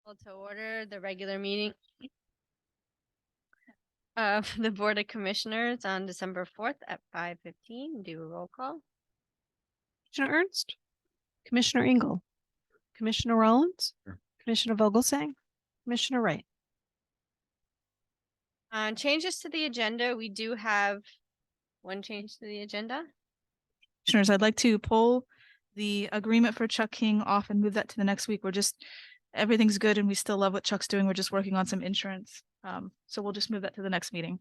Call to order the regular meeting of the Board of Commissioners on December 4th at 5:15. Do a roll call. Commissioner Ernst, Commissioner Engel, Commissioner Rollins, Sure. Commissioner Vogelsang, Commissioner Wright. Changes to the agenda. We do have one change to the agenda. Commissioners, I'd like to pull the agreement for Chuck King off and move that to the next week. Everything's good and we still love what Chuck's doing. We're just working on some insurance. So we'll just move that to the next meeting.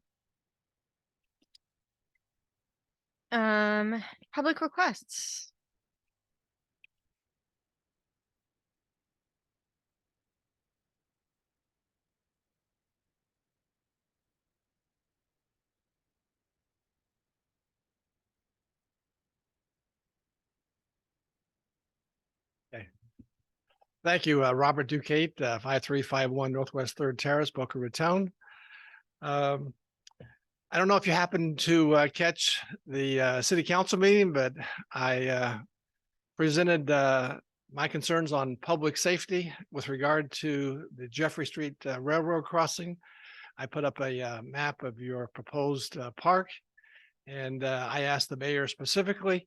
Public requests. Thank you, Robert Duquette, 5351 Northwest 3rd Terrace, Boca Raton. I don't know if you happened to catch the city council meeting, but I presented my concerns on public safety with regard to the Jeffrey Street Railroad crossing. I put up a map of your proposed park, and I asked the mayor specifically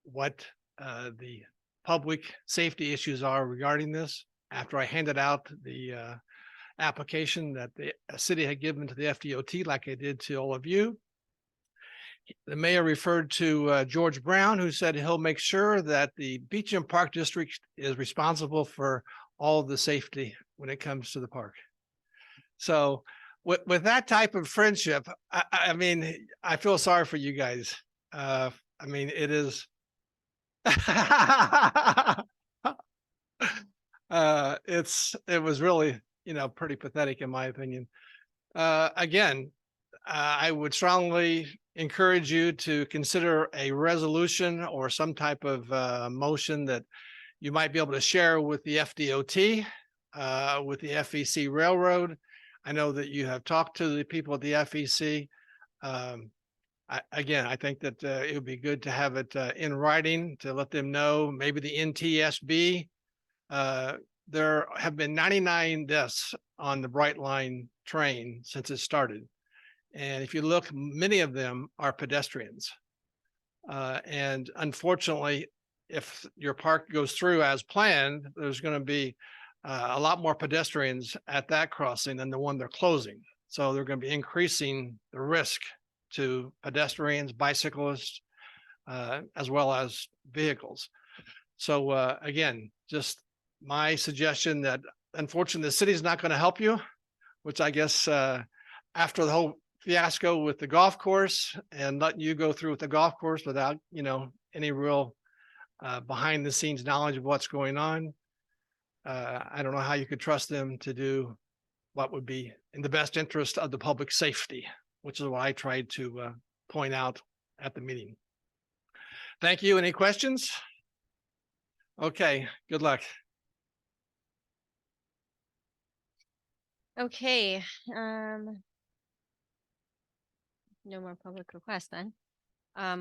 what the public safety issues are regarding this. After I handed out the application that the city had given to the FDOT, like I did to all of you, the mayor referred to George Brown, who said he'll make sure that the Beecham Park District is responsible for all of the safety when it comes to the park. So with that type of friendship, I mean, I feel sorry for you guys. I mean, it is it was really, pretty pathetic in my opinion. Again, I would strongly encourage you to consider a resolution or some type of motion that you might be able to share with the FDOT, with the FEC Railroad. I know that you have talked to the people at the FEC. I think that it would be good to have it in writing to let them know, maybe the NTSB. There have been 99 deaths on the Brightline train since it started. And if you look, many of them are pedestrians. And unfortunately, if your park goes through as planned, there's going to be a lot more pedestrians at that crossing than the one they're closing. So they're going to be increasing the risk to pedestrians, bicyclists, as well as vehicles. So again, just my suggestion that unfortunately the city is not going to help you, which I guess after the whole fiasco with the golf course and letting you go through with the golf course without, any real behind the scenes knowledge of what's going on. I don't know how you could trust them to do what would be in the best interest of the public safety, which is what I tried to point out at the meeting. Thank you. Any questions? Okay, good luck. Okay. No more public requests then.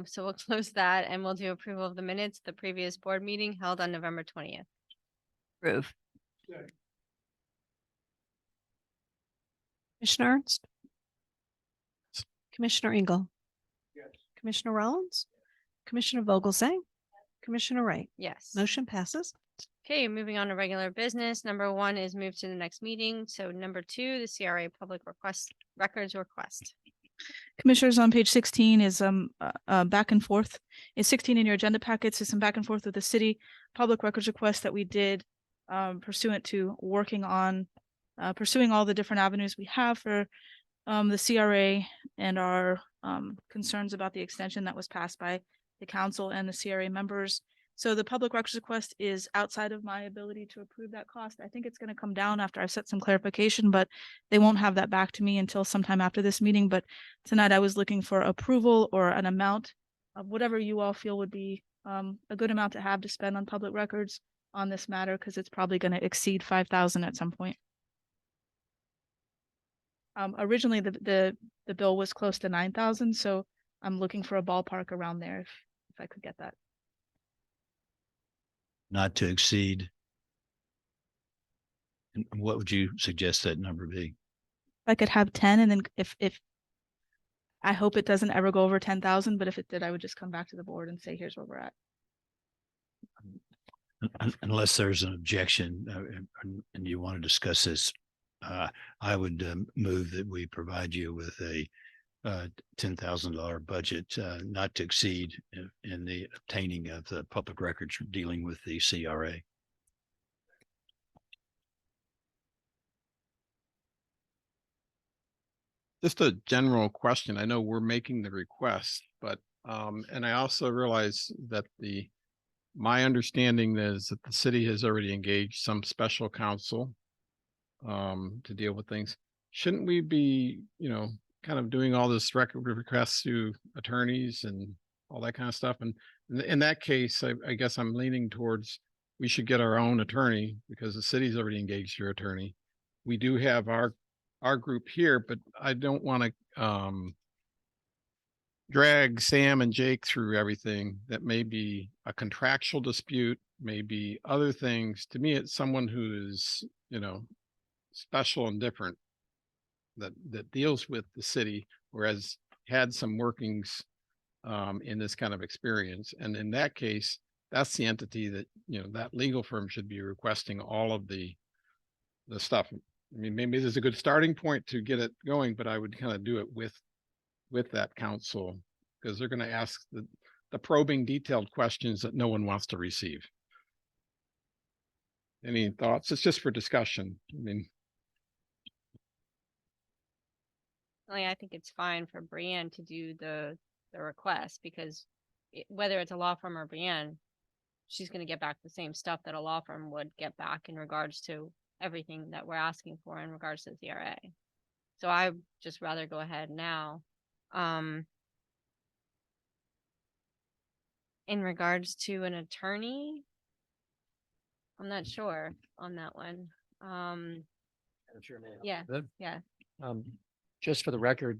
So we'll close that and we'll do approval of the minutes, the previous board meeting held on November 20th. Approve. Commissioner Ernst, Commissioner Engel, Yes. Commissioner Rollins, Commissioner Vogelsang, Commissioner Wright. Yes. Motion passes. Okay, moving on to regular business. Number 1 is moved to the next meeting. So number 2, the CRA public records request. Commissioners, on page 16 is back and forth. It's 16 in your agenda packets is some back and forth with the city public records request that we did pursuant to working on pursuing all the different avenues we have for the CRA and our concerns about the extension that was passed by the council and the CRA members. So the public records request is outside of my ability to approve that cost. I think it's going to come down after I've set some clarification, but they won't have that back to me until sometime after this meeting. But tonight I was looking for approval or an amount of whatever you all feel would be a good amount to have to spend on public records on this matter, because it's probably going to exceed 5,000 at some point. Originally the bill was close to 9,000, so I'm looking for a ballpark around there if I could get that. Not to exceed And what would you suggest that number be? I could have 10, and then if I hope it doesn't ever go over 10,000, but if it did, I would just come back to the board and say, here's where we're at. Unless there's an objection and you want to discuss this, I would move that we provide you with a $10,000 budget not to exceed in the obtaining of the public records dealing with the CRA. Just a general question. I know we're making the request, but, and I also realize that my understanding is that the city has already engaged some special counsel to deal with things. Shouldn't we be, kind of doing all this record requests to attorneys and all that kind of stuff? And in that case, I guess I'm leaning towards we should get our own attorney because the city's already engaged your attorney. We do have our group here, but I don't want to drag Sam and Jake through everything that may be a contractual dispute, maybe other things. To me, it's someone who is, special and different that deals with the city, whereas had some workings in this kind of experience. And in that case, that's the entity that, that legal firm should be requesting all of the stuff. I mean, maybe there's a good starting point to get it going, but I would kind of do it with that counsel because they're going to ask the probing detailed questions that no one wants to receive. Any thoughts? It's just for discussion. I mean, I think it's fine for Brienne to do the request because whether it's a law firm or Brienne, she's going to get back the same stuff that a law firm would get back in regards to everything that we're asking for in regards to the CRA. So I just rather go ahead now. In regards to an attorney, I'm not sure on that one. Yeah, yeah. Just for the record,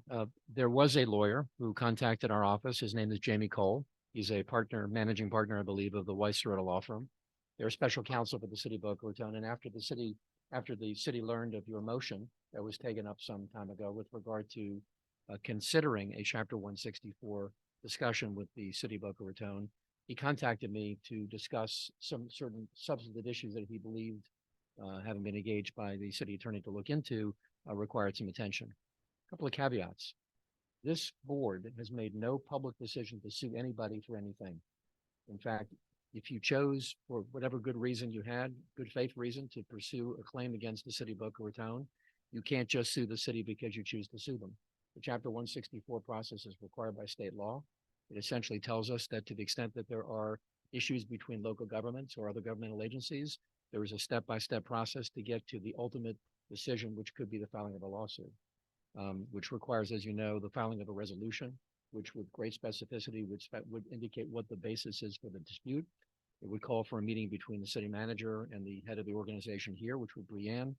there was a lawyer who contacted our office. His name is Jamie Cole. He's a managing partner, I believe, of the Weiss Serrata Law Firm. They're special counsel for the city of Boca Raton. And after the city learned of your motion that was taken up some time ago with regard to considering a Chapter 164 discussion with the city of Boca Raton, he contacted me to discuss some certain substantive issues that he believed, having been engaged by the city attorney to look into, required some attention. A couple of caveats. This board has made no public decision to sue anybody for anything. In fact, if you chose for whatever good reason you had, good faith reason to pursue a claim against the city of Boca Raton, you can't just sue the city because you choose to sue them. The Chapter 164 process is required by state law. It essentially tells us that to the extent that there are issues between local governments or other governmental agencies, there is a step-by-step process to get to the ultimate decision, which could be the filing of a lawsuit, which requires, as you know, the filing of a resolution, which with great specificity would indicate what the basis is for the dispute. It would call for a meeting between the city manager and the head of the organization here, which would be Brienne.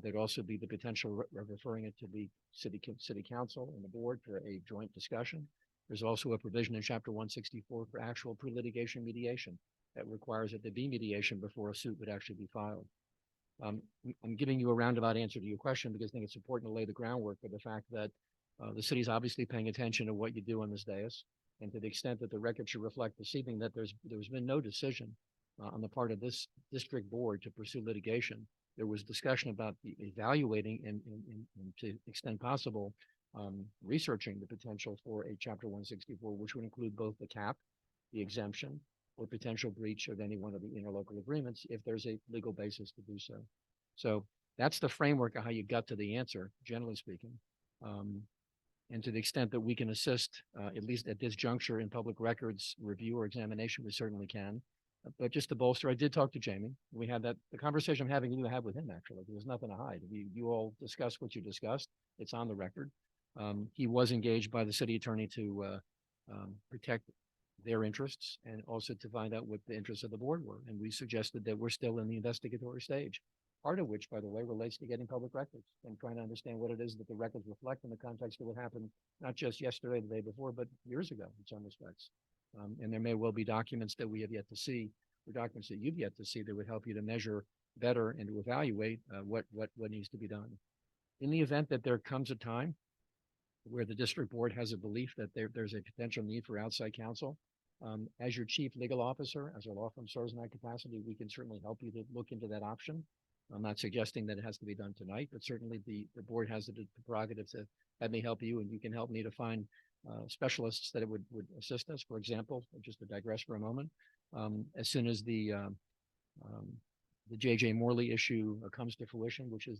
There'd also be the potential referring it to the city council and the board for a joint discussion. There's also a provision in Chapter 164 for actual pre-litigation mediation that requires that there be mediation before a suit would actually be filed. I'm giving you a roundabout answer to your question because I think it's important to lay the groundwork for the fact that the city's obviously paying attention to what you do on this dais, and to the extent that the record should reflect this evening that there's been no decision on the part of this district board to pursue litigation. There was discussion about evaluating and to the extent possible, researching the potential for a Chapter 164, which would include both the cap, the exemption, or potential breach of any one of the interlocal agreements if there's a legal basis to do so. So that's the framework of how you got to the answer, generally speaking. And to the extent that we can assist, at least at this juncture in public records review or examination, we certainly can. But just to bolster, I did talk to Jamie. We had the conversation I'm having you have with him, actually. There's nothing to hide. You all discussed what you discussed. It's on the record. He was engaged by the city attorney to protect their interests and also to find out what the interests of the board were. And we suggested that we're still in the investigatory stage, part of which, by the way, relates to getting public records and trying to understand what it is that the records reflect in the context of what happened, not just yesterday, the day before, but years ago in some respects. And there may well be documents that we have yet to see, or documents that you've yet to see that would help you to measure better and to evaluate what needs to be done. In the event that there comes a time where the district board has a belief that there's a potential need for outside counsel, as your chief legal officer, as our law firm serves in that capacity, we can certainly help you to look into that option. I'm not suggesting that it has to be done tonight, but certainly the board has the prerogative to have me help you, and you can help me to find specialists that would assist us. For example, just to digress for a moment, as soon as the JJ Morley issue comes to fruition, which is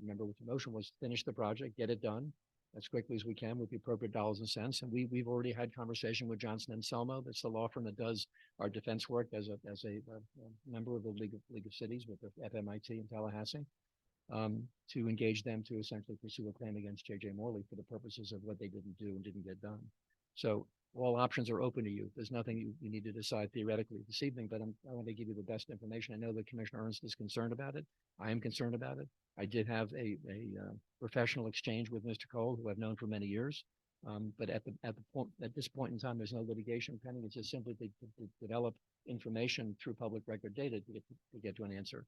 remember what the motion was, finish the project, get it done as quickly as we can with the appropriate dollars and cents. And we've already had conversation with Johnson and Selmo. That's the law firm that does our defense work as a member of the League of Cities with the FMIT in Tallahassee, to engage them to essentially pursue a claim against JJ Morley for the purposes of what they didn't do and didn't get done. So all options are open to you. There's nothing you need to decide theoretically this evening, but I want to give you the best information. I know that Commissioner Ernst is concerned about it. I am concerned about it. I did have a professional exchange with Mr. Cole, who I've known for many years. But at this point in time, there's no litigation pending. It's just simply to develop information through public record data to get to an answer.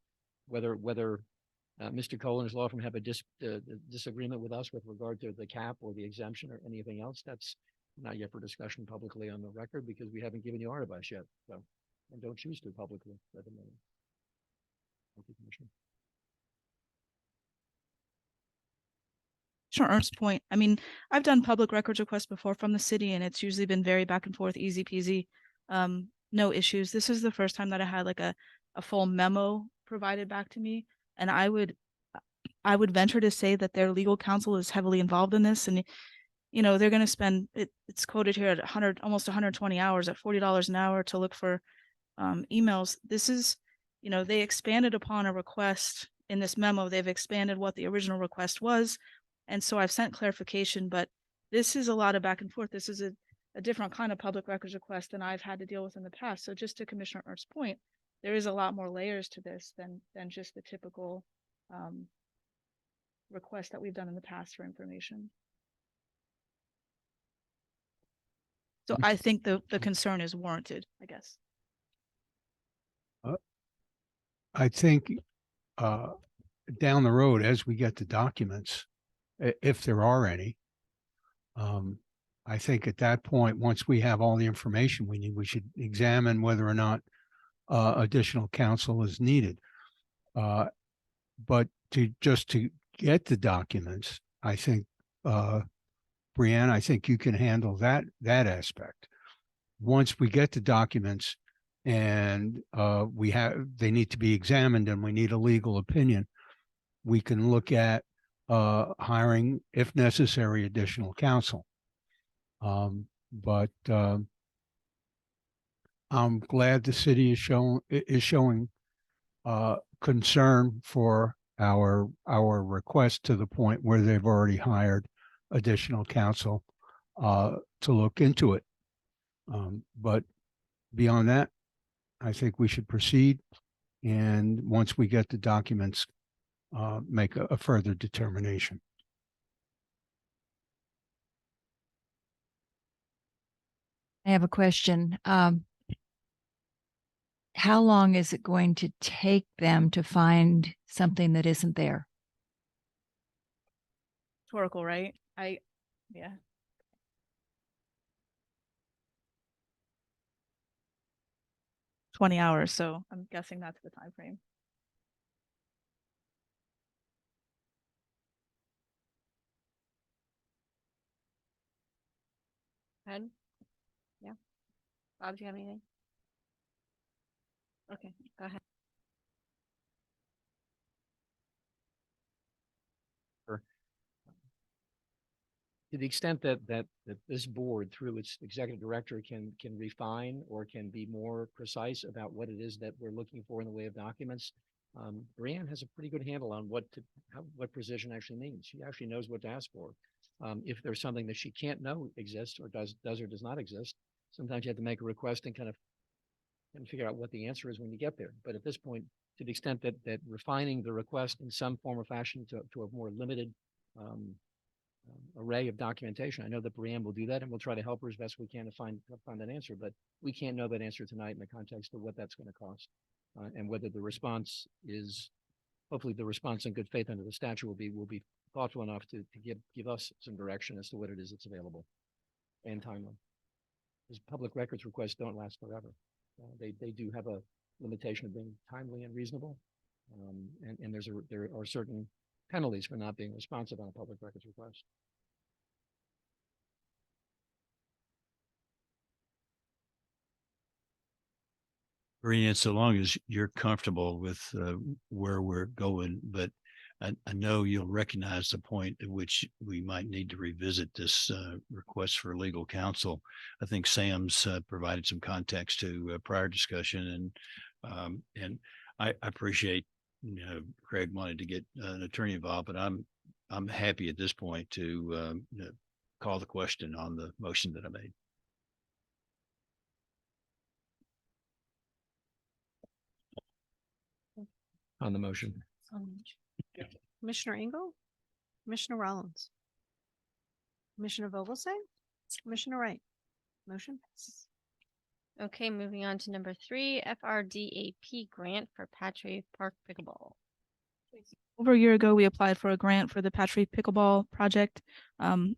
Whether Mr. Cole and his law firm have a disagreement with us with regard to the cap or the exemption or anything else, that's not yet for discussion publicly on the record, because we haven't given you our advice yet. So, and don't choose to publicly at the moment. Thank you, Commissioner. Commissioner Ernst's point, I mean, I've done public records requests before from the city, and it's usually been very back and forth, easy peasy, no issues. This is the first time that I had like a full memo provided back to me, and I would venture to say that their legal counsel is heavily involved in this, and they're going to spend it's quoted here at almost 120 hours at $40 an hour to look for emails. This is, they expanded upon a request in this memo. They've expanded what the original request was. And so I've sent clarification, but this is a lot of back and forth. This is a different kind of public records request than I've had to deal with in the past. So just to Commissioner Ernst's point, there is a lot more layers to this than just the typical request that we've done in the past for information. So I think the concern is warranted, I guess. I think down the road, as we get the documents, if there are any, I think at that point, once we have all the information we need, we should examine whether or not additional counsel is needed. But to get the documents, I think, Brianne, I think you can handle that aspect. Once we get the documents and they need to be examined and we need a legal opinion, we can look at hiring, if necessary, additional counsel. But I'm glad the city is showing concern for our request to the point where they've already hired additional counsel to look into it. But beyond that, I think we should proceed. And once we get the documents, make a further determination. I have a question. How long is it going to take them to find something that isn't there? Rhetorical, right? Yeah. $20 hours, so I'm guessing that's the time frame. Ed? Yeah. Bob, do you have anything? Okay, go ahead. To the extent that this board, through its executive director, can refine or can be more precise about what it is that we're looking for in the way of documents, Brianne has a pretty good handle on what precision actually means. She actually knows what to ask for. If there's something that she can't know exists or does or does not exist, sometimes you have to make a request and kind of figure out what the answer is when you get there. But at this point, to the extent that refining the request in some form or fashion to a more limited array of documentation, I know that Brianne will do that, and we'll try to help her as best we can to find that answer. But we can't know that answer tonight in the context of what that's going to cost. and whether the response is, hopefully the response in good faith under the statute will be thoughtful enough to give us some direction as to what it is that's available and timely. Because public records requests don't last forever. They do have a limitation of being timely and reasonable. And there are certain penalties for not being responsive on a public records request. Brianne, so long as you're comfortable with where we're going, but I know you'll recognize the point at which we might need to revisit this request for legal counsel. I think Sam's provided some context to prior discussion, and I appreciate, Craig wanted to get an attorney involved, but I'm happy at this point to call the question on the motion that I made. On the motion. Commissioner Engel, Commissioner Rollins, Commissioner Vogelsang, Commissioner Wright. Motion passes. Okay, moving on to number 3, FRDAP grant for Patry Park pickleball. Over a year ago, we applied for a grant for the Patry Pickleball project.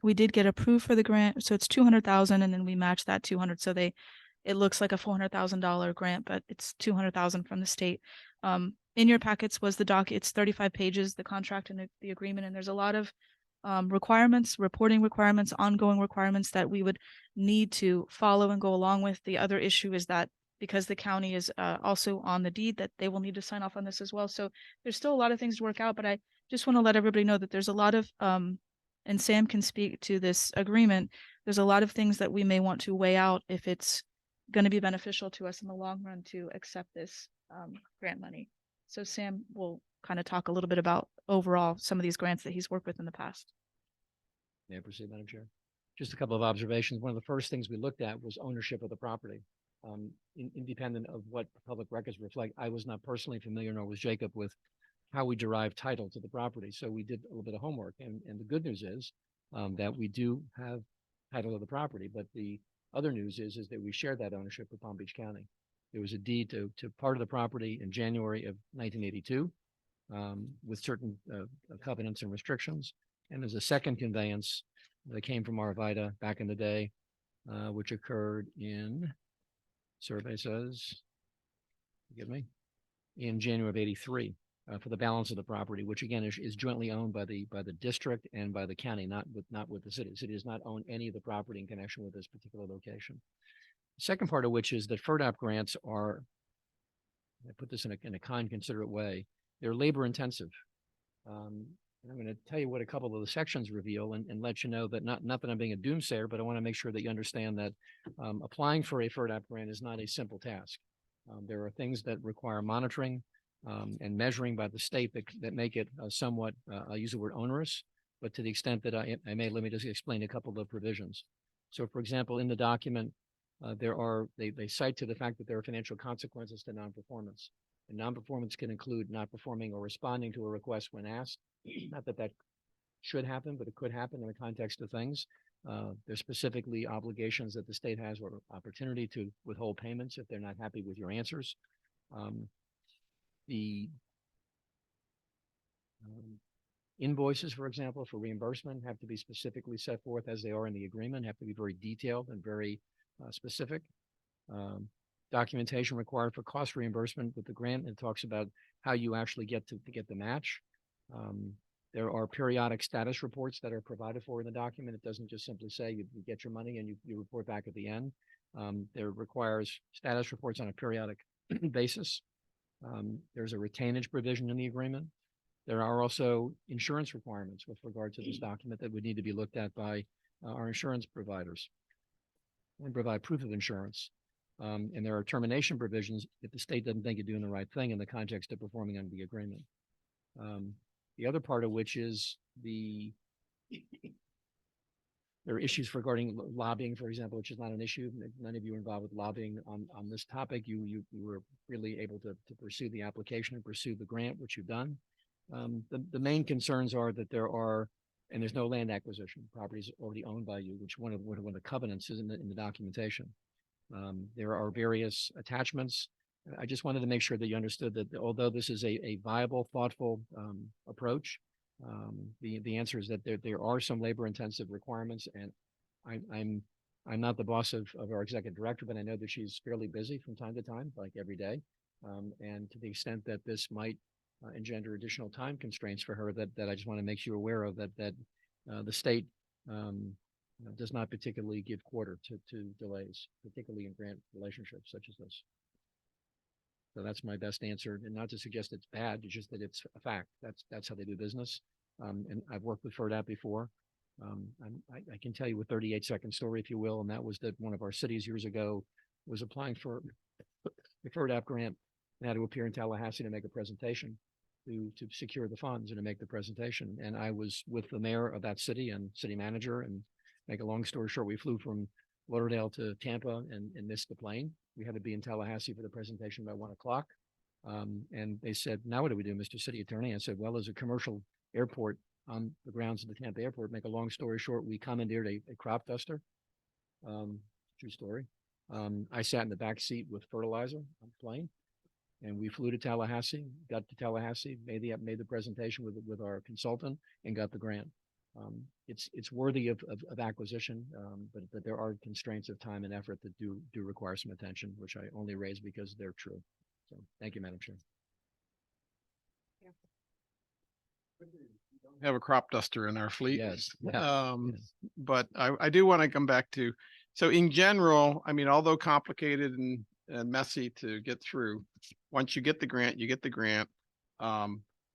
We did get approved for the grant, so it's 200,000, and then we matched that 200. So it looks like a $400,000 grant, but it's 200,000 from the state. In your packets was the doc. It's 35 pages, the contract and the agreement, and there's a lot of requirements, reporting requirements, ongoing requirements that we would need to follow and go along with. The other issue is that because the county is also on the deed, that they will need to sign off on this as well. So there's still a lot of things to work out, but I just want to let everybody know that there's a lot of, and Sam can speak to this agreement, there's a lot of things that we may want to weigh out if it's going to be beneficial to us in the long run to accept this grant money. So Sam will kind of talk a little bit about overall some of these grants that he's worked with in the past. May I proceed, Madam Chair? Just a couple of observations. One of the first things we looked at was ownership of the property. Independent of what public records reflect, I was not personally familiar, nor was Jacob, with how we derive title to the property. So we did a little bit of homework, and the good news is that we do have title of the property, but the other news is that we share that ownership with Palm Beach County. There was a deed to part of the property in January of 1982 with certain covenants and restrictions. And there's a second conveyance that came from Arvida back in the day, which occurred in, survey says, forgive me, in January of 83 for the balance of the property, which again is jointly owned by the district and by the county, not with the city. The city does not own any of the property in connection with this particular location. The second part of which is that FERDAP grants are, I put this in a kind, considerate way, they're labor intensive. And I'm going to tell you what a couple of the sections reveal and let you know that not that I'm being a doomsayer, but I want to make sure that you understand that applying for a FERDAP grant is not a simple task. There are things that require monitoring and measuring by the state that make it somewhat, I'll use the word onerous, but to the extent that I may, let me just explain a couple of provisions. So for example, in the document, they cite to the fact that there are financial consequences to non-performance. And non-performance can include not performing or responding to a request when asked. Not that that should happen, but it could happen in the context of things. There's specifically obligations that the state has or opportunity to withhold payments if they're not happy with your answers. The invoices, for example, for reimbursement have to be specifically set forth as they are in the agreement, have to be very detailed and very specific. Documentation required for cost reimbursement with the grant. It talks about how you actually get to get the match. There are periodic status reports that are provided for in the document. It doesn't just simply say you get your money and you report back at the end. There requires status reports on a periodic basis. There's a retainage provision in the agreement. There are also insurance requirements with regard to this document that would need to be looked at by our insurance providers and provide proof of insurance. And there are termination provisions if the state doesn't think you're doing the right thing in the context of performing under the agreement. The other part of which is there are issues regarding lobbying, for example, which is not an issue. None of you are involved with lobbying on this topic. You were really able to pursue the application and pursue the grant, which you've done. The main concerns are that there's no land acquisition. Property is already owned by you, which one of the covenants is in the documentation. There are various attachments I just wanted to make sure that you understood that although this is a viable, thoughtful approach, the answer is that there are some labor intensive requirements, and I'm not the boss of our executive director, but I know that she's fairly busy from time to time, like every day. And to the extent that this might engender additional time constraints for her, that I just want to make you aware of, that the state does not particularly give quarter to delays, particularly in grant relationships such as this. So that's my best answer, and not to suggest it's bad, it's just that it's a fact. That's how they do business. And I've worked with FERDAP before. I can tell you a 38-second story, if you will, and that was that one of our cities years ago was applying for the FERDAP grant and had to appear in Tallahassee to make a presentation to secure the funds and to make the presentation. And I was with the mayor of that city and city manager, and make a long story short, we flew from Lauderdale to Tampa and missed the plane. We had to be in Tallahassee for the presentation by 1 o'clock. And they said, now what do we do, Mr. City Attorney? I said, well, as a commercial airport on the grounds of the Tampa airport, make a long story short, we commandeered a crop duster. True story. I sat in the back seat with fertilizer on the plane, and we flew to Tallahassee, got to Tallahassee, made the presentation with our consultant, and got the grant. It's worthy of acquisition, but there are constraints of time and effort that do require some attention, which I only raise because they're true. So thank you, Madam Chair. Have a crop duster in our fleet. Yes. Yeah. Yes. But I do want to come back to, so in general, I mean, although complicated and messy to get through, once you get the grant, you get the grant.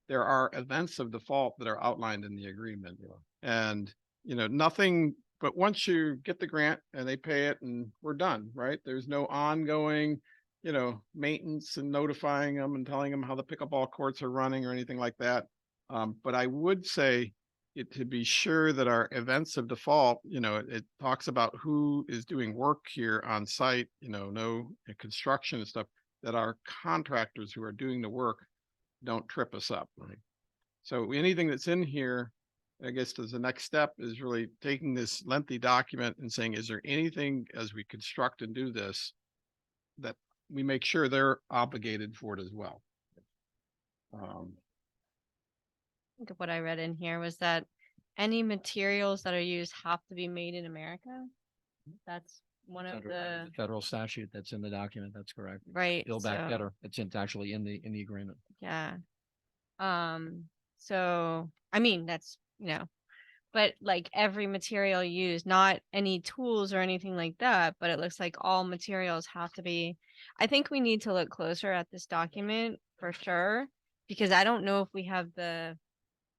There are events of default that are outlined in the agreement. And, nothing, but once you get the grant and they pay it and we're done, right? There's no ongoing, maintenance and notifying them and telling them how the pickleball courts are running or anything like that. But I would say to be sure that our events of default, it talks about who is doing work here on site, no construction and stuff, that our contractors who are doing the work don't trip us up. Right. So anything that's in here, I guess as the next step is really taking this lengthy document and saying, is there anything as we construct and do this that we make sure they're obligated for it as well? I think of what I read in here was that any materials that are used have to be made in America. That's one of Under the federal statute that's in the document. That's correct. right. Build Back so- Better. It's actually in the agreement. Yeah. So I mean, that's, but like every material used, not any tools or anything like that, but it looks like all materials have to be. I think we need to look closer at this document for sure, because I don't know if we have the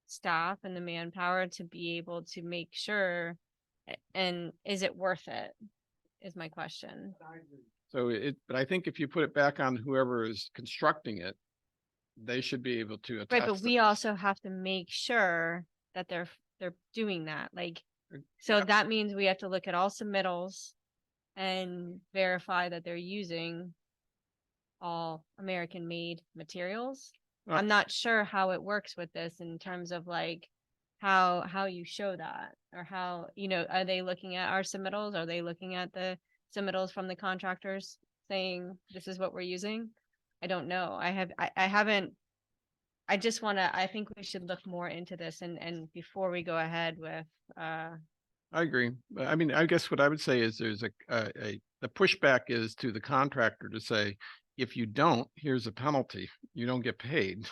staff and the manpower to be able to make sure, and is it worth it, is my question. So but I think if you put it back on whoever is constructing it, they should be able to attest. Right, but we also have to make sure that they're doing that. Like, so Yeah. that means we have to look at all submittals and verify that they're using all American made materials. Uh, I'm not sure how it works with this in terms of like how you show that, or how, are they looking at our submittals? Are they looking at the submittals from the contractors saying this is what we're using? I don't know. I haven't. I just want to, I think we should look more into this and before we go ahead with, I agree. But I mean, I guess what I would say is there's the pushback is to the contractor to say, if you don't, here's a penalty. You don't get paid,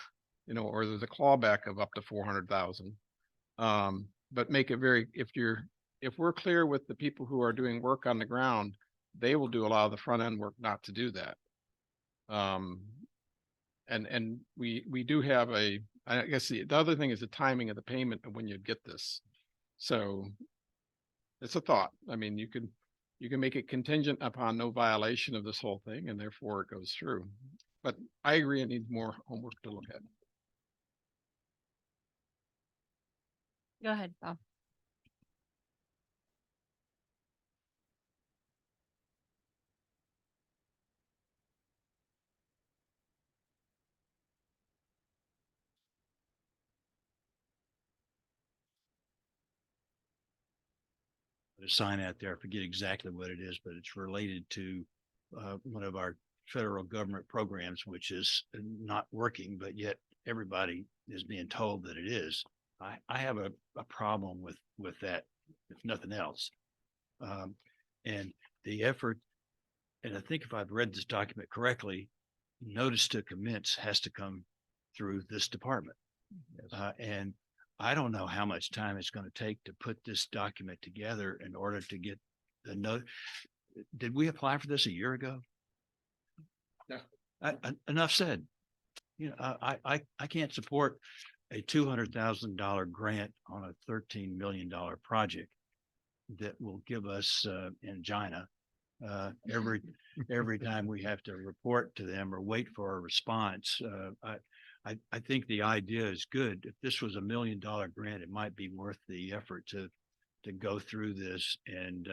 or there's a clawback of up to 400,000. But make it very, if we're clear with the people who are doing work on the ground, they will do a lot of the front end work not to do that. And we do have I guess the other thing is the timing of the payment of when you get this. So it's a thought. I mean, you can make it contingent upon no violation of this whole thing, and therefore it goes through. But I agree, it needs more homework to look at. go ahead, Bob. A sign out there, I forget exactly what it is, but it's related to one of our federal government programs, which is not working, but yet everybody is being told that it is. I have a problem with that, if nothing else. And the effort, and I think if I've read this document correctly, notice to commence has to come through this department. And I don't know how much time it's going to take to put this document together in order to get the note. Did we apply for this a year ago? No. Enough said. You know, I can't support a $200,000 grant on a $13 million project that will give us angina every time we have to report to them or wait for a response. I think the idea is good. If this was $1 million grant, it might be worth the effort to go through this and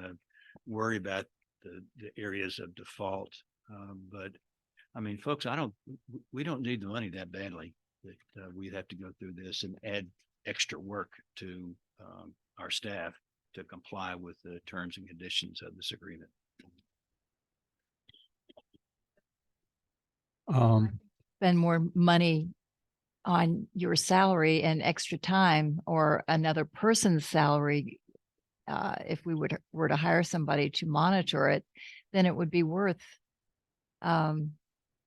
worry about the areas of default. But I mean, folks, we don't need the money that badly that we'd have to go through this and add extra work to our staff to comply with the terms and conditions of this agreement. Spend more money on your salary and extra time or another person's salary. If we were to hire somebody to monitor it, then it would be worth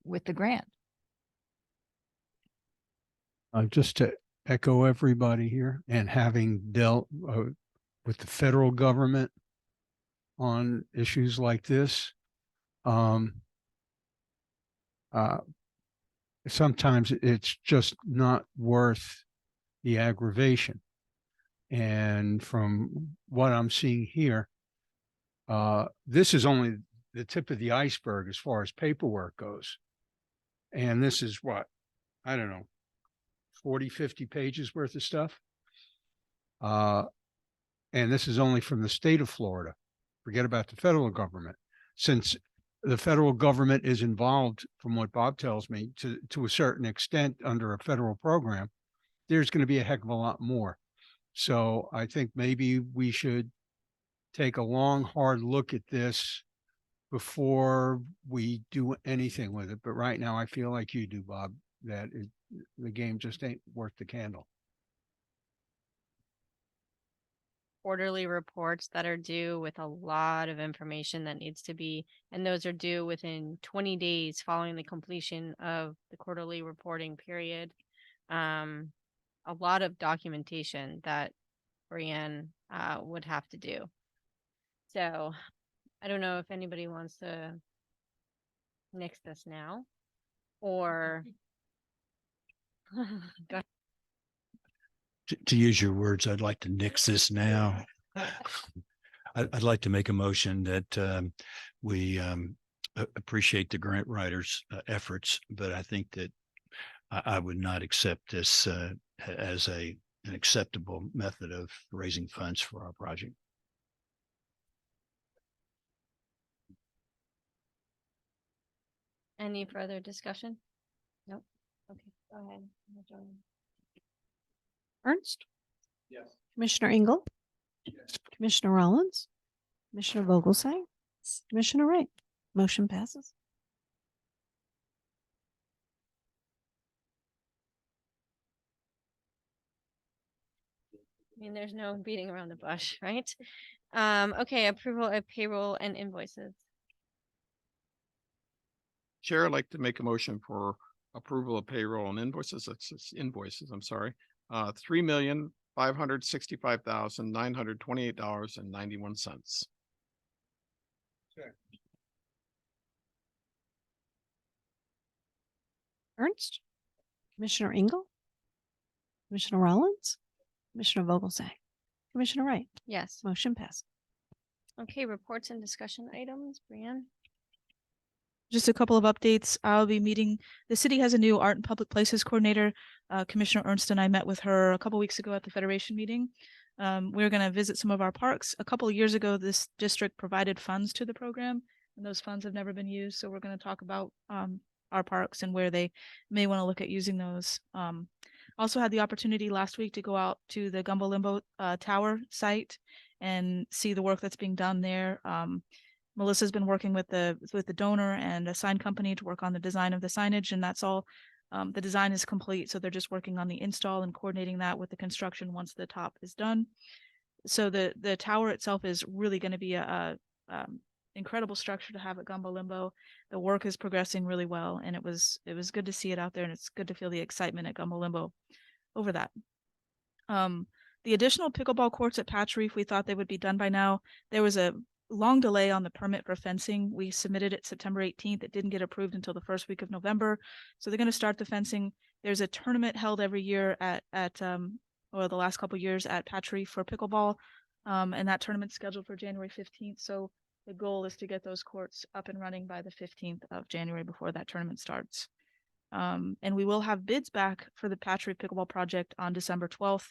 with the grant. Just to echo everybody here, and having dealt with the federal government on issues like this, sometimes it's just not worth the aggravation. And from what I'm seeing here, this is only the tip of the iceberg as far as paperwork goes. And this is what, I don't know, 40, 50 pages worth of stuff. And this is only from the state of Florida. Forget about the federal government. Since the federal government is involved, from what Bob tells me, to a certain extent under a federal program, there's going to be a heck of a lot more. So I think maybe we should take a long, hard look at this before we do anything with it. But right now, I feel like you do, Bob, that the game just ain't worth the candle. Quarterly reports that are due with a lot of information that needs to be, and those are due within 20 days following the completion of the quarterly reporting period. A lot of documentation that Brianne would have to do. So I don't know if anybody wants to nix this now or go To use your words, I'd like to nix this now. I'd like to make a motion that we appreciate the grant writers' efforts, but I think that I would not accept this as an acceptable method of raising funds for our project. Any further discussion? Nope. Okay, go ahead. Ernst, Yes. Commissioner Engel, Yes. Commissioner Rollins, Commissioner Vogelsang, Commissioner Wright. Motion passes. I mean, there's no beating around the bush, right? Okay, approval of payroll and invoices. Chair, I'd like to make a motion for approval of payroll and invoices. It's invoices, I'm sorry. $3,565,928.91. Ernst, Commissioner Engel, Commissioner Rollins, Commissioner Vogelsang, Commissioner Wright. Yes. Motion passes. Okay, reports and discussion items, Brianne. Just a couple of updates. I'll be meeting, the city has a new art and public places coordinator. Commissioner Ernst and I met with her a couple weeks ago at the Federation meeting. We're going to visit some of our parks. A couple of years ago, this district provided funds to the program, and those funds have never been used. So we're going to talk about our parks and where they may want to look at using those. Also had the opportunity last week to go out to the Gumbo Limbo Tower site and see the work that's being done there. Melissa's been working with the donor and a sign company to work on the design of the signage, and that's all. The design is complete, so they're just working on the install and coordinating that with the construction once the top is done. So the tower itself is really going to be a incredible structure to have at Gumbo Limbo. The work is progressing really well, and it was good to see it out there, and it's good to feel the excitement at Gumbo Limbo over that. The additional pickleball courts at Patch Reef, we thought they would be done by now. There was a long delay on the permit for fencing. We submitted it September 18th. It didn't get approved until the first week of November. So they're going to start the fencing. There's a tournament held every year at or the last couple of years at Patch Reef for pickleball. And that tournament's scheduled for January 15th. So the goal is to get those courts up and running by the 15th of January before that tournament starts. And we will have bids back for the Patch Reef pickleball project on December 12th.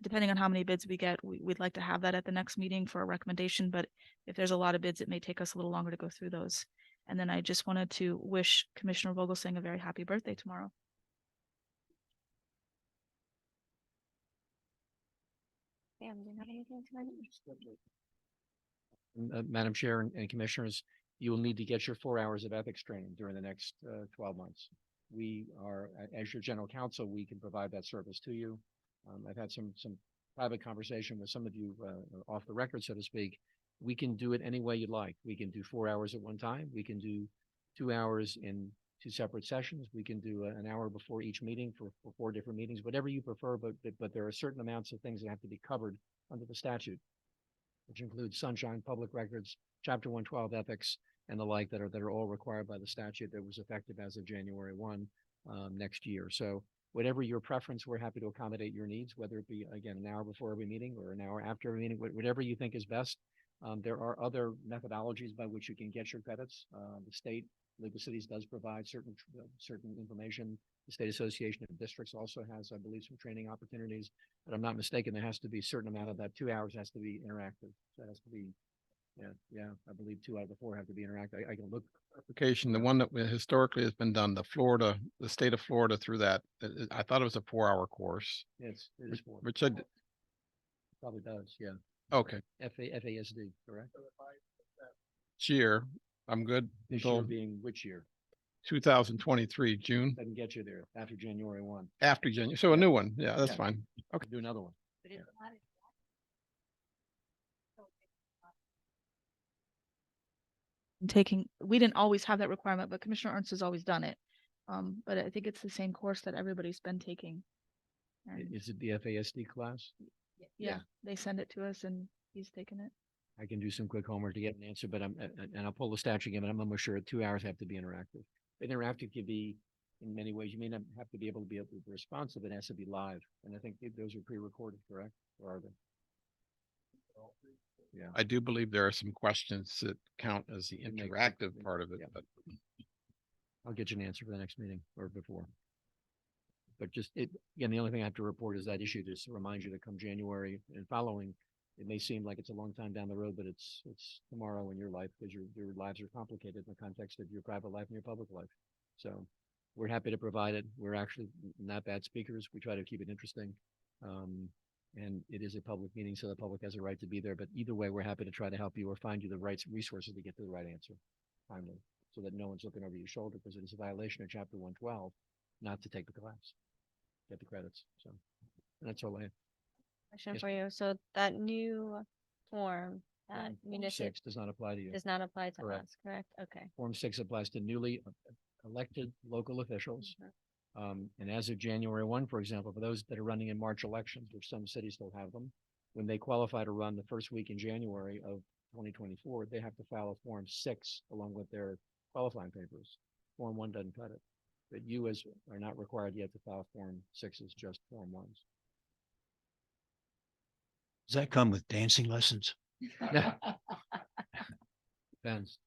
Depending on how many bids we get, we'd like to have that at the next meeting for a recommendation, but if there's a lot of bids, it may take us a little longer to go through those. And then I just wanted to wish Commissioner Vogelsang a very happy birthday tomorrow. Sam, do you have anything tonight? Madam Chair and Commissioners, you will need to get your 4 hours of ethics training during the next 12 months. We are, as your general counsel, we can provide that service to you. I've had some private conversation with some of you off the record, so to speak. We can do it any way you'd like. We can do 4 hours at one time. We can do 2 hours in 2 separate sessions. We can do an hour before each meeting for 4 different meetings, whatever you prefer. But there are certain amounts of things that have to be covered under the statute, which includes sunshine, public records, Chapter 112 ethics, and the like that are all required by the statute that was effective as of January 1 next year. So whatever your preference, we're happy to accommodate your needs, whether it be, again, an hour before every meeting or an hour after every meeting, whatever you think is best. There are other methodologies by which you can get your credits. The state, League of Cities does provide certain information. The State Association of Districts also has, I believe, some training opportunities. But I'm not mistaken, there has to be a certain amount of that 2 hours has to be interactive. So it has to be, I believe 2 out of the 4 have to be interactive. I can look. Application, the one that historically has been done, the state of Florida through that, I thought it was a 4-hour course. It is 4. Which said, Probably does, yeah. okay, FASD, correct? this year, I'm good This year until being which year? 2023, June, Doesn't get you there after January 1. after January. So a new one. Yeah, that's Yeah. fine. Do another one. We didn't always have that requirement, but Commissioner Ernst has always done it. But I think it's the same course that everybody's been taking. And Is it the FASD class? yeah, they send it to us and he's taken it. I can do some quick homework to get an answer, but and I'll pull the statute again, but I'm almost sure 2 hours have to be interactive. Interactive could be in many ways. You may not have to be able to be responsive. It has to be live. And I think those are pre-recorded, correct? Or are they? Yeah. I do believe there are some questions that count as the It makes- interactive part of it, Yeah. but I'll get you an answer for the next meeting or before. But again, the only thing I have to report is that issue, just to remind you to come January and following. It may seem like it's a long time down the road, but it's tomorrow in your life because your lives are complicated in the context of your private life and your public life. So we're happy to provide it. We're actually not bad speakers. We try to keep it interesting. And it is a public meeting, so the public has a right to be there. But either way, we're happy to try to help you or find you the right resources to get to the right answer timely, so that no one's looking over your shoulder, because it is a violation of Chapter 112 not to take the class, get the credits. So and that's all I have. Question Yes. for you. So that new form, that Form municipal 6 does not apply to you. does not apply to Correct. us, correct? Okay. Form 6 applies to newly elected local officials. And as of January 1, for example, for those that are running in March elections, which some cities still have them, when they qualify to run the first week in January of 2024, they have to file a Form 6 along with their qualifying papers. Form 1 doesn't cut it. But you are not required yet to file Form 6s, just Form 1s. Does that come with dancing lessons? Depends.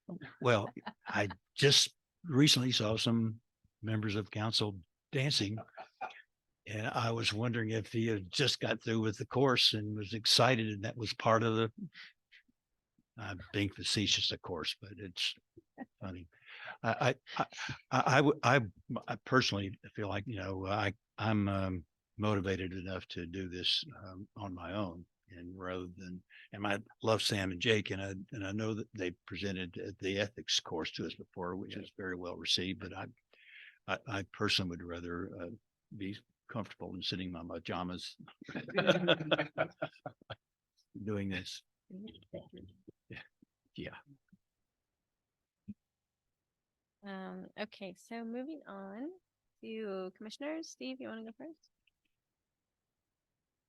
Well, I just recently saw some members of council dancing. And I was wondering if he had just got through with the course and was excited and that was part of the, I'm being facetious, of course, but it's funny. I personally feel like, I'm motivated enough to do this on my own. And rather than, and I love Sam and Jake, and I know that they presented the ethics course to us before, which was very well received, but I personally would rather be comfortable in sitting in my pajamas doing this. Yeah. Okay, so moving on to commissioners. Steve, you want to go first?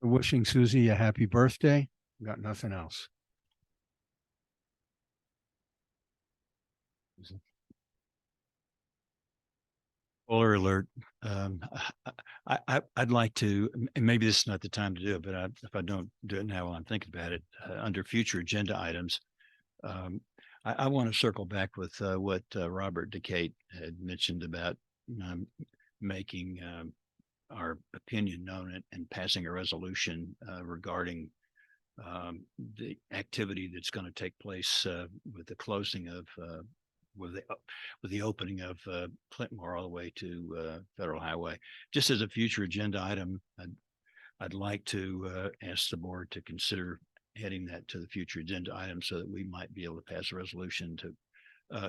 Wishing Susie a happy birthday. Got nothing else. Spoiler alert. I'd like to, and maybe this is not the time to do it, but if I don't do it now while I'm thinking about it, under future agenda items, I want to circle back with what Robert DeCate had mentioned about making our opinion known and passing a resolution regarding the activity that's going to take place with the closing of with the opening of Clintmore all the way to Federal Highway. Just as a future agenda item, I'd like to ask the board to consider adding that to the future agenda item so that we might be able to pass a resolution to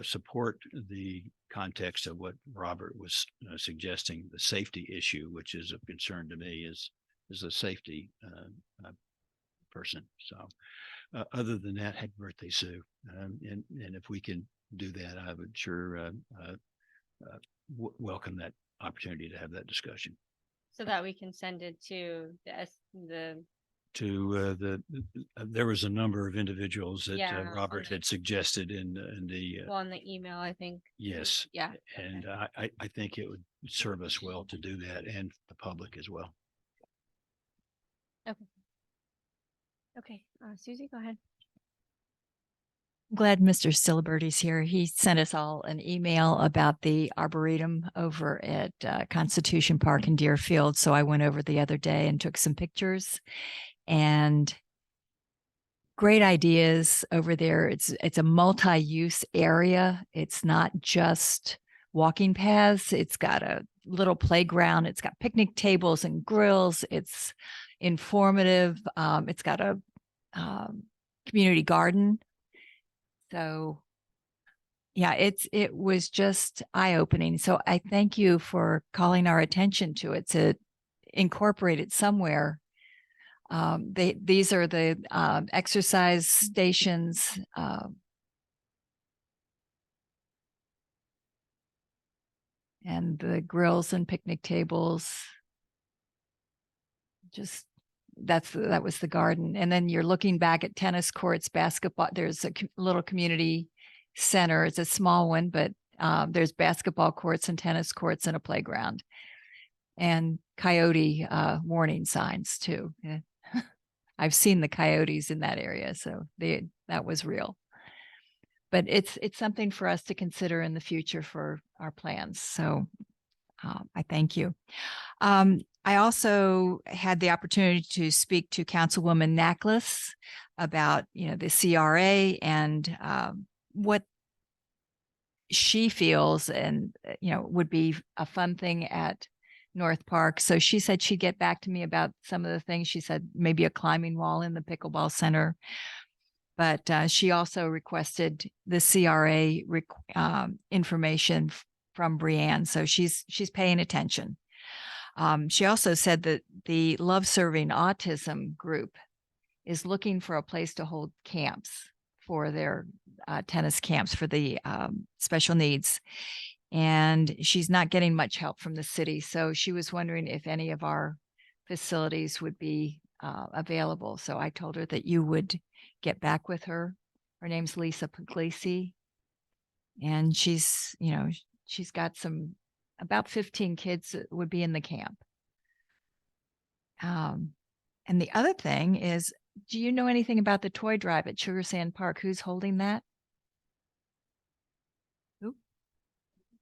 support the context of what Robert was suggesting, the safety issue, which is of concern to me, is a safety person. So other than that, happy birthday, Sue. And if we can do that, I would sure welcome that opportunity to have that discussion. So that we can send it to the There was a number of individuals that Yeah, Robert okay. had suggested in the well, in the email, I think. yes, Yeah. and I think it would serve us well to do that, and the public as well. Okay. Susie, go ahead. I'm glad Mr. Stiliberti's here. He sent us all an email about the Arboretum over at Constitution Park in Deerfield. So I went over the other day and took some pictures, and great ideas over there. It's a multi-use area. It's not just walking paths. It's got a little playground. It's got picnic tables and grills. It's informative. It's got a community garden. So yeah, it was just eye-opening. So I thank you for calling our attention to it, to incorporate it somewhere. These are the exercise stations. And the grills and picnic tables. Just that was the garden. And then you're looking back at tennis courts, basketball. There's a little community center. It's a small one, but there's basketball courts and tennis courts and a playground, and coyote warning signs too. Yeah. I've seen the coyotes in that area, so that was real. But it's something for us to consider in the future for our plans. So I thank you. I also had the opportunity to speak to Councilwoman Naklis about, the CRA and what she feels and, would be a fun thing at North Park. So she said she'd get back to me about some of the things. She said maybe a climbing wall in the pickleball center. But she also requested the CRA information from Brianne. So she's paying attention. She also said that the Love Serving Autism group is looking for a place to hold camps for their tennis camps for the special needs. And she's not getting much help from the city. So she was wondering if any of our facilities would be available. So I told her that you would get back with her. Her name's Lisa Puglisi. And she's got about 15 kids that would be in the camp. And the other thing is, do you know anything about the toy drive at Sugar Sand Park? Who's holding that?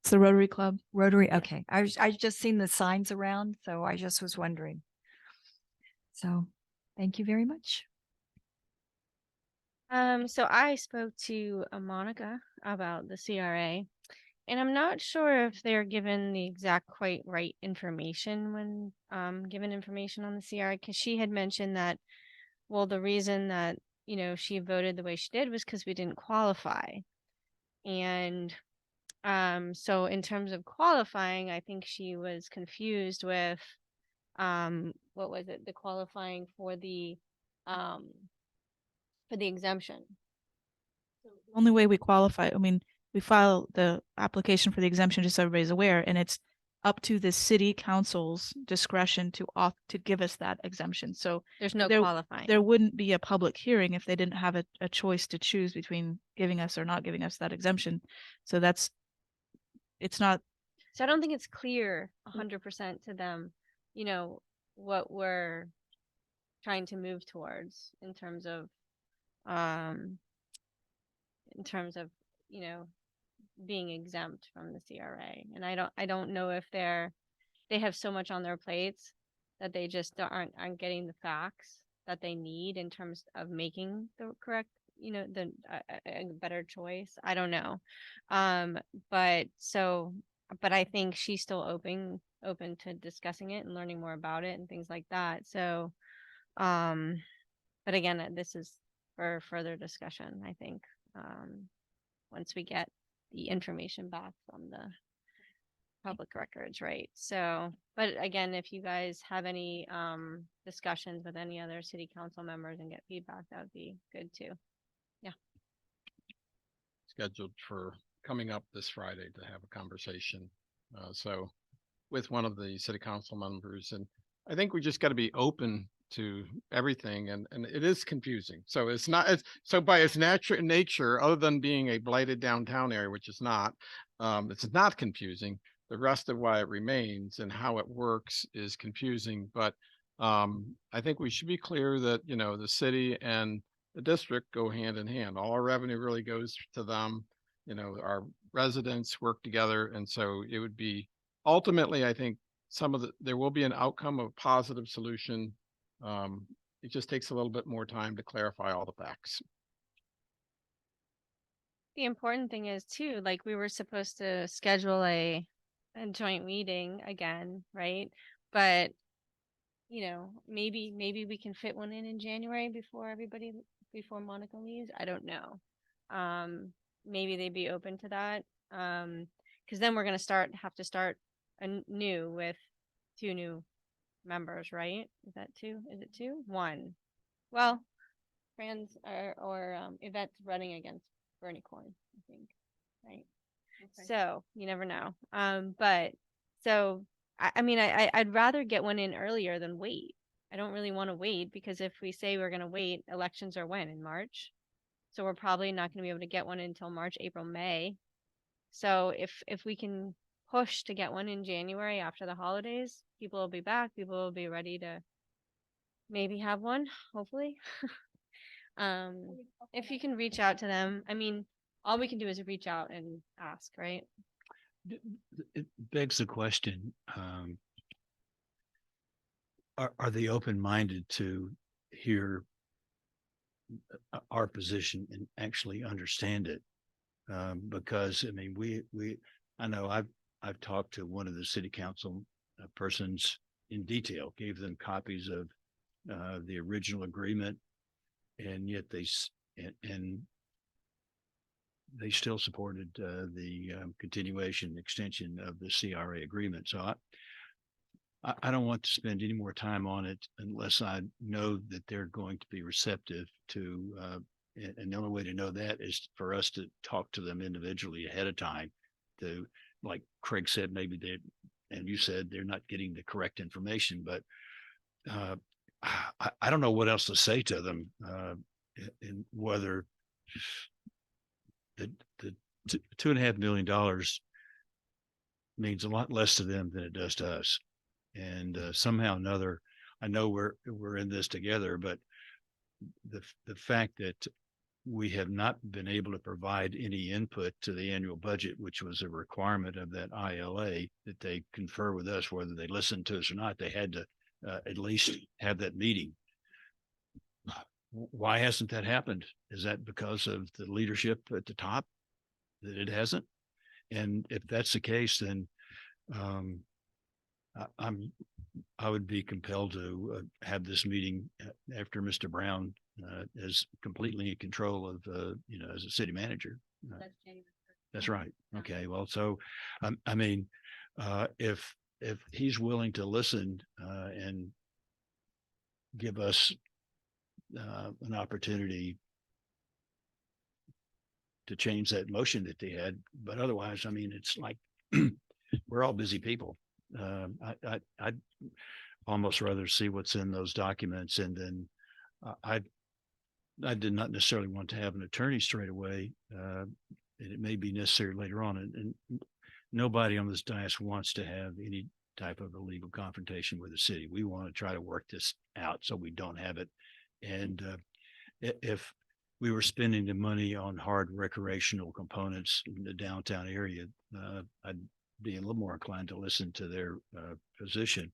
It's the Rotary Club. Rotary. Okay. I just seen the signs around, so I just was wondering. So thank you very much. So I spoke to Monica about the CRA, and I'm not sure if they're given the exact quite right information when given information on the CRA, because she had mentioned that well, the reason that, she voted the way she did was because we didn't qualify. And so in terms of qualifying, I think she was confused with what was it? The qualifying for the exemption. Only way we qualify, I mean, we file the application for the exemption, just so everybody's aware, and it's up to the city council's discretion to give us that exemption. So There's no there- qualifying. there wouldn't be a public hearing if they didn't have a choice to choose between giving us or not giving us that exemption. So it's not, So I don't think it's clear 100% to them, what we're trying to move towards in terms of, being exempt from the CRA. And I don't know if they have so much on their plates that they just aren't getting the facts that they need in terms of making the correct, a better choice. I don't know. But I think she's still open to discussing it and learning more about it and things like that. So, but again, this is for further discussion, I think, once we get the information back from the public records, right? So, but again, if you guys have any discussions with any other city council members and get feedback, that would be good too. Scheduled for coming up this Friday to have a conversation. So with one of the city council members, and I think we just got to be open to everything, and it is confusing. So so by its nature, other than being a blighted downtown area, which is not, it's not confusing. The rest of why it remains and how it works is confusing. But I think we should be clear that, the city and the district go hand in hand. All our revenue really goes to them. Our residents work together. And so it would be ultimately, I think there will be an outcome of positive solution. It just takes a little bit more time to clarify all the facts. The important thing is too, like we were supposed to schedule a joint meeting again, right? But maybe we can fit one in January before Monica leaves. I don't know. Maybe they'd be open to that. Because then we're gonna have to start anew with 2 new members, right? Is that 2? Is it 2? 1. Well, Fran's or Yvette's running against Bernie Corn, I think, right? Okay. So you never know. But so I mean, I'd rather get one in earlier than wait. I don't really want to wait because if we say we're going to wait, elections are when? In March. So we're probably not going to be able to get one until March, April, May. So if we can push to get one in January after the holidays, people will be back. People will be ready to maybe have one, hopefully. If you can reach out to them, I mean, all we can do is reach out and ask, right? It begs the question, are they open-minded to hear our position and actually understand it? Because I mean, I know I've talked to one of the city council persons in detail, gave them copies of the original agreement, and yet they still supported the continuation extension of the CRA agreement. So I don't want to spend any more time on it unless I know that they're going to be receptive to, and the only way to know that is for us to talk to them individually ahead of time to, like Craig said, maybe and you said they're not getting the correct information, but I don't know what else to say to them, and whether the $2.5 million means a lot less to them than it does to us. And somehow or another, I know we're in this together, but the fact that we have not been able to provide any input to the annual budget, which was a requirement of that ILA, that they confer with us, whether they listen to us or not, they had to at least have that meeting. Why hasn't that happened? Is that because of the leadership at the top that it hasn't? And if that's the case, then I would be compelled to have this meeting after Mr. Brown is completely in control of, as a city manager. That's right. Okay, well, so, I mean, if he's willing to listen and give us an opportunity to change that motion that they had, but otherwise, I mean, it's like, we're all busy people. I'd almost rather see what's in those documents, and then I did not necessarily want to have an attorney straight away. And it may be necessary later on, and nobody on this dais wants to have any type of a legal confrontation with the city. We want to try to work this out so we don't have it. And if we were spending the money on hard recreational components in the downtown area, I'd be a little more inclined to listen to their position.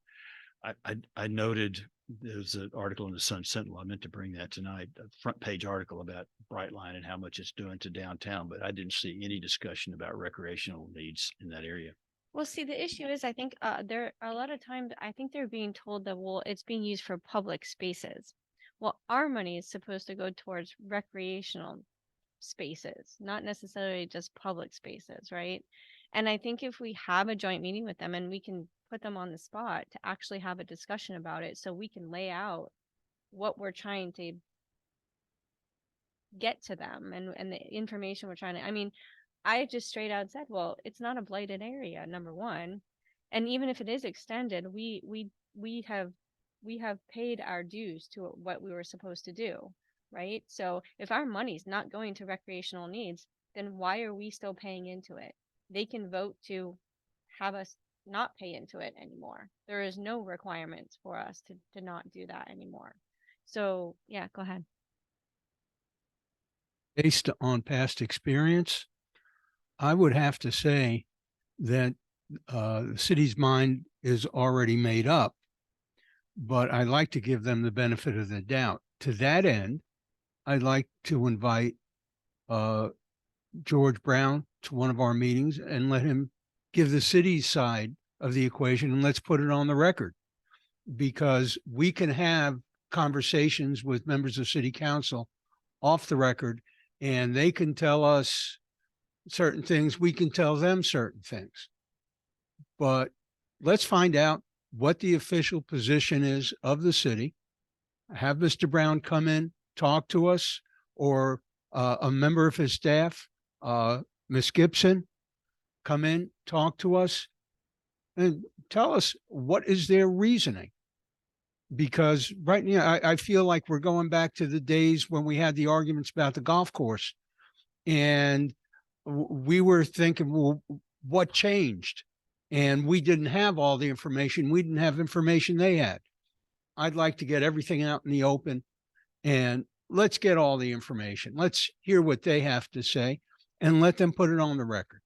I noted there's an article in the Sun Sentinel. I meant to bring that tonight, a front page article about Brightline and how much it's doing to downtown, but I didn't see any discussion about recreational needs in that area. Well, see, the issue is, I think there are a lot of times, I think they're being told that, well, it's being used for public spaces. Well, our money is supposed to go towards recreational spaces, not necessarily just public spaces, right? And I think if we have a joint meeting with them and we can put them on the spot to actually have a discussion about it, so we can lay out what we're trying to get to them and the information we're trying to, I mean, I just straight out said, well, it's not a blighted area, number one. And even if it is extended, we have paid our dues to what we were supposed to do, right? So if our money's not going to recreational needs, then why are we still paying into it? They can vote to have us not pay into it anymore. There is no requirements for us to not do that anymore. So yeah, go ahead. Based on past experience, I would have to say that the city's mind is already made up, but I'd like to give them the benefit of the doubt. To that end, I'd like to invite George Brown to one of our meetings and let him give the city's side of the equation, and let's put it on the record, because we can have conversations with members of city council off the record, and they can tell us certain things, we can tell them certain things. But let's find out what the official position is of the city. Have Mr. Brown come in, talk to us, or a member of his staff, Ms. Gibson, come in, talk to us, and tell us what is their reasoning. Because right now, I feel like we're going back to the days when we had the arguments about the golf course. And we were thinking, well, what changed? And we didn't have all the information. We didn't have information they had. I'd like to get everything out in the open, and let's get all the information. Let's hear what they have to say and let them put it on the record.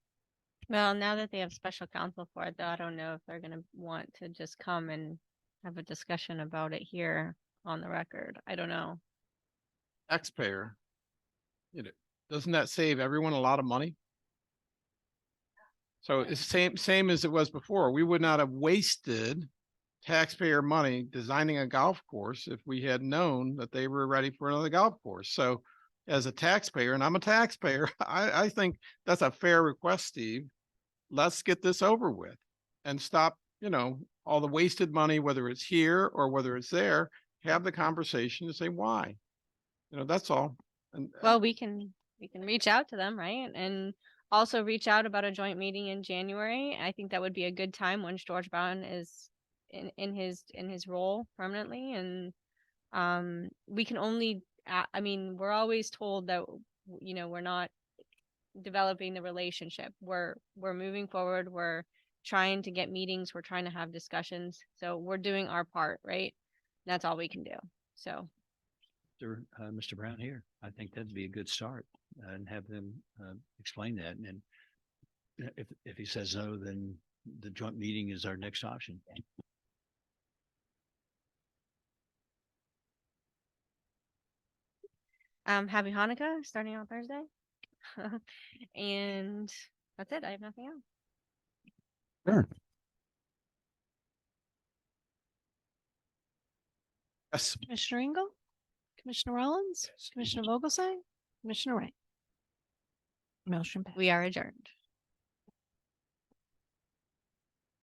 Well, now that they have special counsel for it, though, I don't know if they're going to want to just come and have a discussion about it here on the record. I don't know. Taxpayer, doesn't that save everyone a lot of money? So it's same as it was before. We would not have wasted taxpayer money designing a golf course if we had known that they were ready for another golf course. So as a taxpayer, and I'm a taxpayer, I think that's a fair request, Steve. Let's get this over with and stop, all the wasted money, whether it's here or whether it's there. Have the conversation to say why. That's all. And Well, we can reach out to them, right? And also reach out about a joint meeting in January. I think that would be a good time once George Brown is in his role permanently. And we can only, I mean, we're always told that, we're not developing the relationship. We're moving forward. We're trying to get meetings. We're trying to have discussions. So we're doing our part, right? That's all we can do. So. Mr. Brown here, I think that'd be a good start, and have them explain that. And if he says no, then the joint meeting is our next option. Happy Hanukkah starting on Thursday. And that's it. I have nothing else. Sure. Yes. Commissioner Engel, Commissioner Rollins, Commissioner Vogelsang, Commissioner Wright. Motion passed. We are adjourned.